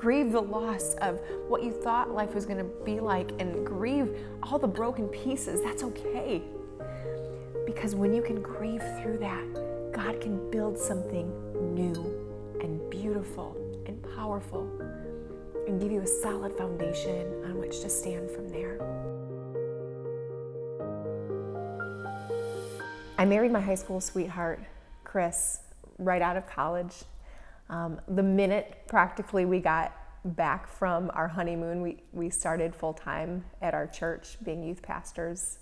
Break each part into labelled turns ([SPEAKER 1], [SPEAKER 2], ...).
[SPEAKER 1] Grieve the loss of what you thought life was going to be like, and grieve all the broken pieces. That's okay. Because when you can grieve through that, God can build something new and beautiful and powerful and give you a solid foundation on which to stand from there. I married my high school sweetheart, Chris, right out of college. The minute practically we got back from our honeymoon, we started full-time at our church being youth pastors.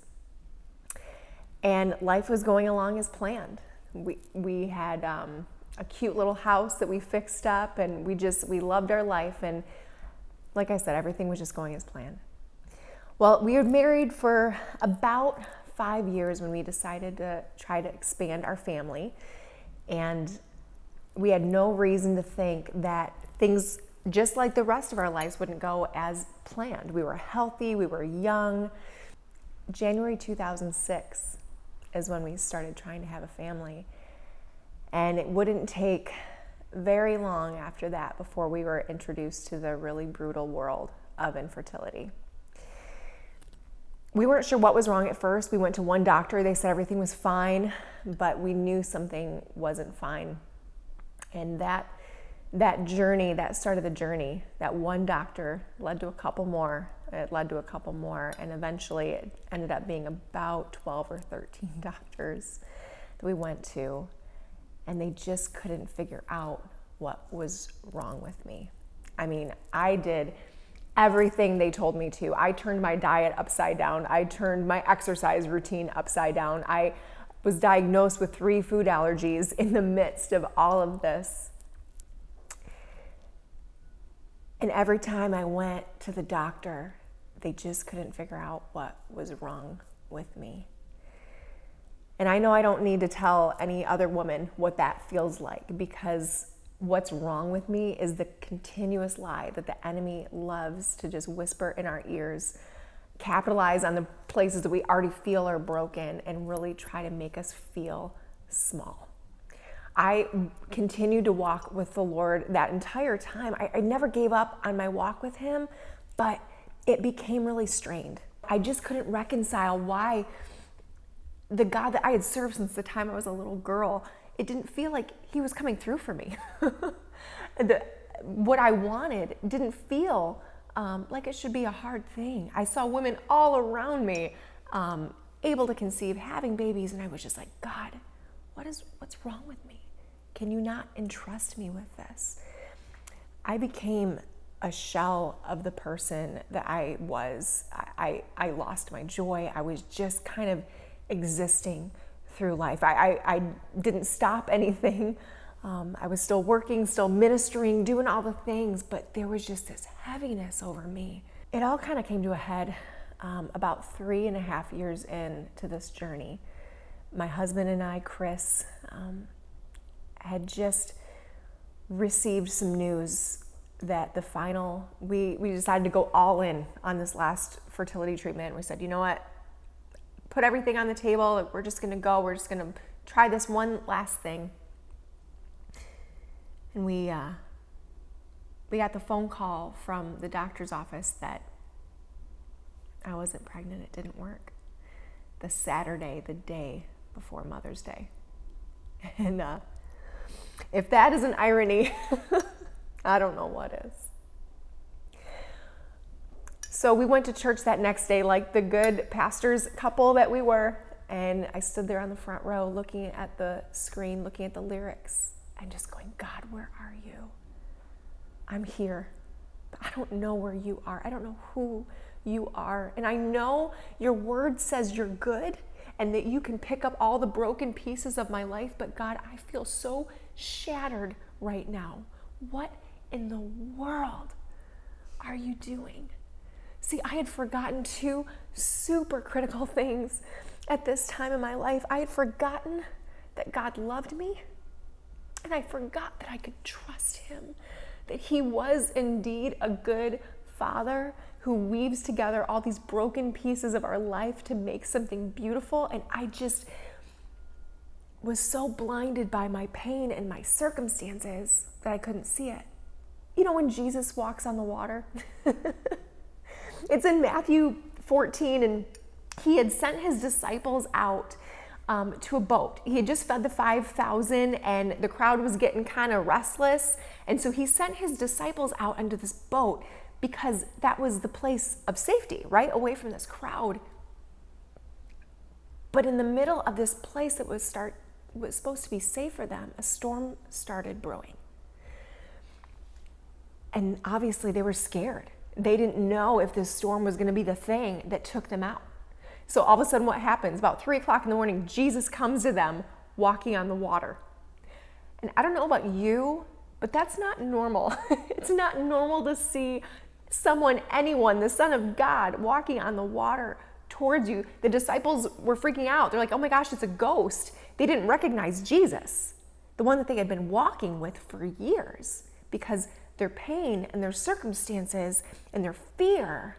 [SPEAKER 1] And life was going along as planned. We had a cute little house that we fixed up, and we loved our life. And like I said, everything was just going as planned. Well, we were married for about 5 years when we decided to try to expand our family. And we had no reason to think that things, just like the rest of our lives, wouldn't go as planned. We were healthy, we were young. January 2006 is when we started trying to have a family. And it wouldn't take very long after that before we were introduced to the really brutal world of infertility. We weren't sure what was wrong at first. We went to one doctor. They said everything was fine, but we knew something wasn't fine. And that journey, that started the journey. That one doctor led to a couple more. It led to a couple more, and eventually it ended up being about 12 or 13 doctors that we went to, and they just couldn't figure out what was wrong with me. I mean, I did everything they told me to. I turned my diet upside down. I turned my exercise routine upside down. I was diagnosed with 3 food allergies in the midst of all of this. And every time I went to the doctor, they just couldn't figure out what was wrong with me. And I know I don't need to tell any other woman what that feels like, because what's wrong with me is the continuous lie that the enemy loves to just whisper in our ears, capitalize on the places that we already feel are broken, and really try to make us feel small. I continued to walk with the Lord that entire time. I never gave up on my walk with him, but it became really strained. I just couldn't reconcile why the God that I had served since the time I was a little girl, it didn't feel like he was coming through for me. What I wanted didn't feel like it should be a hard thing. I saw women all around me able to conceive, having babies, and I was just like, God, what's wrong with me? Can you not entrust me with this? I became a shell of the person that I was. I lost my joy. I was just kind of existing through life. I didn't stop anything. I was still working, still ministering, doing all the things, but there was just this heaviness over me. It all kind of came to a head about 3.5 years into this journey. My husband and I, Chris, had just received some news that we decided to go all in on this last fertility treatment. We said, you know what? Put everything on the table. We're just going to go. We're just going to try this one last thing. And we got the phone call from the doctor's office that I wasn't pregnant. It didn't work. The Saturday, the day before Mother's Day. And if that is an irony, I don't know what is. So we went to church that next day like the good pastors couple that we were, and I stood there on the front row looking at the screen, looking at the lyrics, and just going, God, where are you? I'm here, but I don't know where you are. I don't know who you are. And I know your word says you're good and that you can pick up all the broken pieces of my life, but God, I feel so shattered right now. What in the world are you doing? See, I had forgotten 2 super critical things at this time in my life. I had forgotten that God loved me, and I forgot that I could trust him, that he was indeed a good father who weaves together all these broken pieces of our life to make something beautiful. And I just was so blinded by my pain and my circumstances that I couldn't see it. You know, when Jesus walks on the water, it's in Matthew 14, and he had sent his disciples out to a boat. He had just fed the 5,000 and the crowd was getting kind of restless. And so he sent his disciples out into this boat because that was the place of safety, right? Away from this crowd. But in the middle of this place that was supposed to be safe for them, a storm started brewing. And obviously they were scared. They didn't know if this storm was going to be the thing that took them out. So all of a sudden what happens? About 3 o'clock in the morning, Jesus comes to them walking on the water. And I don't know about you, but that's not normal. It's not normal to see anyone, the Son of God, walking on the water towards you. The disciples were freaking out. They're like, oh my gosh, it's a ghost. They didn't recognize Jesus, the one that they had been walking with for years, because their pain and their circumstances and their fear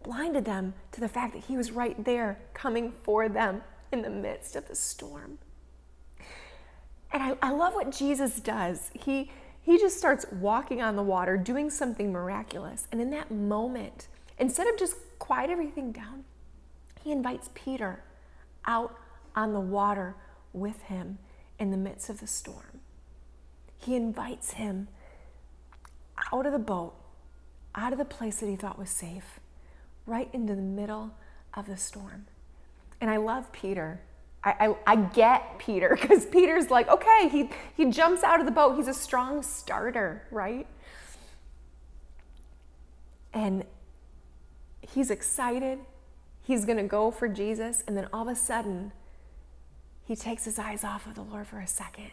[SPEAKER 1] blinded them to the fact that he was right there coming for them in the midst of the storm. And I love what Jesus does. He just starts walking on the water, doing something miraculous. And in that moment, instead of just quiet everything down, he invites Peter out on the water with him in the midst of the storm. He invites him out of the boat, out of the place that he thought was safe, right into the middle of the storm. And I love Peter. I get Peter, because Peter's like, okay, he jumps out of the boat. He's a strong starter, right? And he's excited. He's going to go for Jesus. And then all of a sudden, he takes his eyes off of the Lord for a second.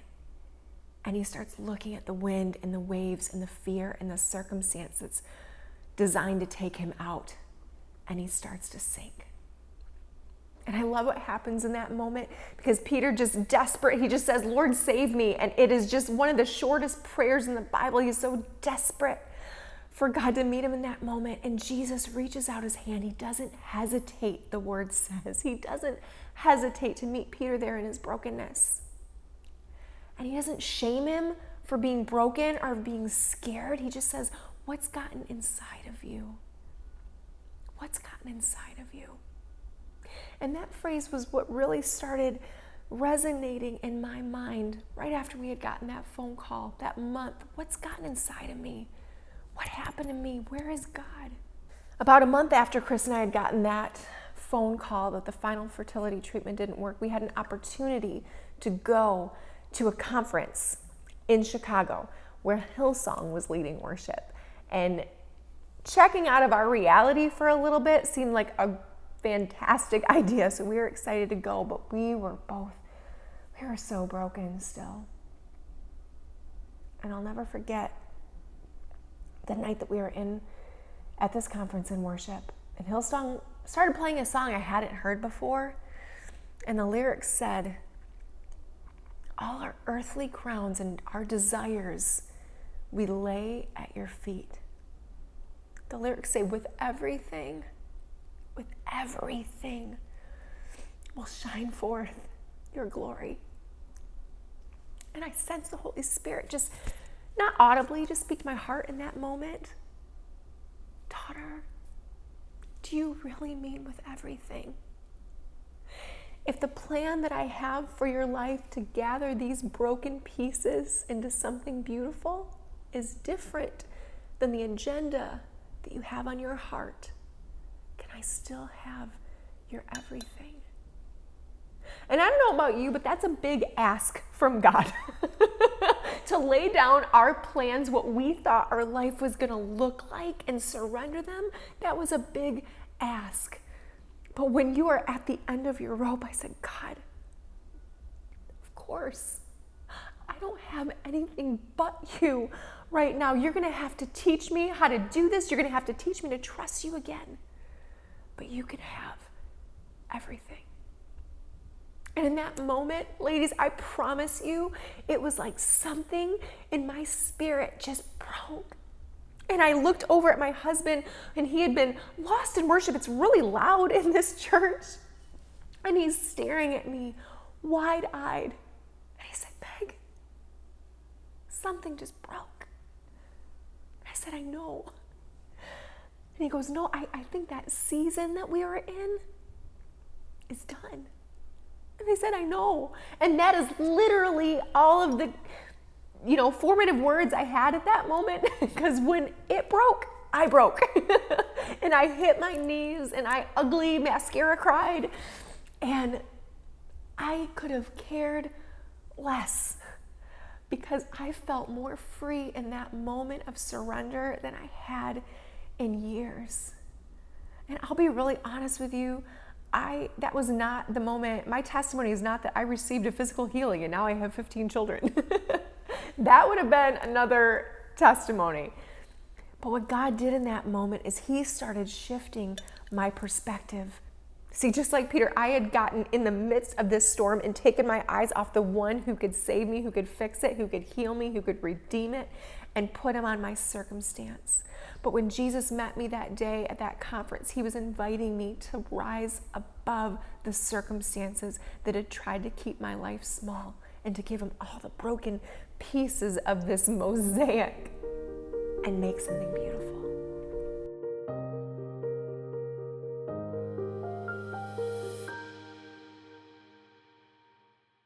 [SPEAKER 1] And he starts looking at the wind and the waves and the fear and the circumstance that's designed to take him out. And he starts to sink. And I love what happens in that moment, because Peter, just desperate, he just says, Lord, save me. And it is just one of the shortest prayers in the Bible. He's so desperate for God to meet him in that moment. And Jesus reaches out his hand. He doesn't hesitate, the word says. He doesn't hesitate to meet Peter there in his brokenness. And he doesn't shame him for being broken or being scared. He just says, what's gotten inside of you? What's gotten inside of you? And that phrase was what really started resonating in my mind right after we had gotten that phone call that month. What's gotten inside of me? What happened to me? Where is God? About a month after Chris and I had gotten that phone call that the final fertility treatment didn't work, we had an opportunity to go to a conference in Chicago where Hillsong was leading worship. And checking out of our reality for a little bit seemed like a fantastic idea, so we were excited to go, but we were so broken still. And I'll never forget the night that we were at this conference in worship, and Hillsong started playing a song I hadn't heard before, and the lyrics said, all our earthly crowns and our desires we lay at your feet. The lyrics say, with everything will shine forth your glory. And I sense the Holy Spirit just, not audibly, just speak to my heart in that moment. Daughter, do you really mean with everything? If the plan that I have for your life to gather these broken pieces into something beautiful is different than the agenda that you have on your heart, can I still have your everything? And I don't know about you, but that's a big ask from God. To lay down our plans, what we thought our life was going to look like, and surrender them, that was a big ask. But when you are at the end of your rope, I said, God, of course, I don't have anything but you right now. You're going to have to teach me how to do this. You're going to have to teach me to trust you again. But you can have everything. And in that moment, ladies, I promise you, it was like something in my spirit just broke. And I looked over at my husband, and he had been lost in worship. It's really loud in this church. And he's staring at me wide-eyed. And he said, Peg, something just broke. And I said, I know. And he goes, no, I think that season that we are in is done. And I said, I know. And that is literally all of the, formative words I had at that moment, because when it broke, I broke. And I hit my knees and I ugly mascara cried. And I could have cared less, because I felt more free in that moment of surrender than I had in years. And I'll be really honest with you, that was not the moment. My testimony is not that I received a physical healing and now I have 15 children. That would have been another testimony. But what God did in that moment is he started shifting my perspective. See, just like Peter, I had gotten in the midst of this storm and taken my eyes off the one who could save me, who could fix it, who could heal me, who could redeem it, and put him on my circumstance. But when Jesus met me that day at that conference, he was inviting me to rise above the circumstances that had tried to keep my life small, and to give him all the broken pieces of this mosaic and make something beautiful.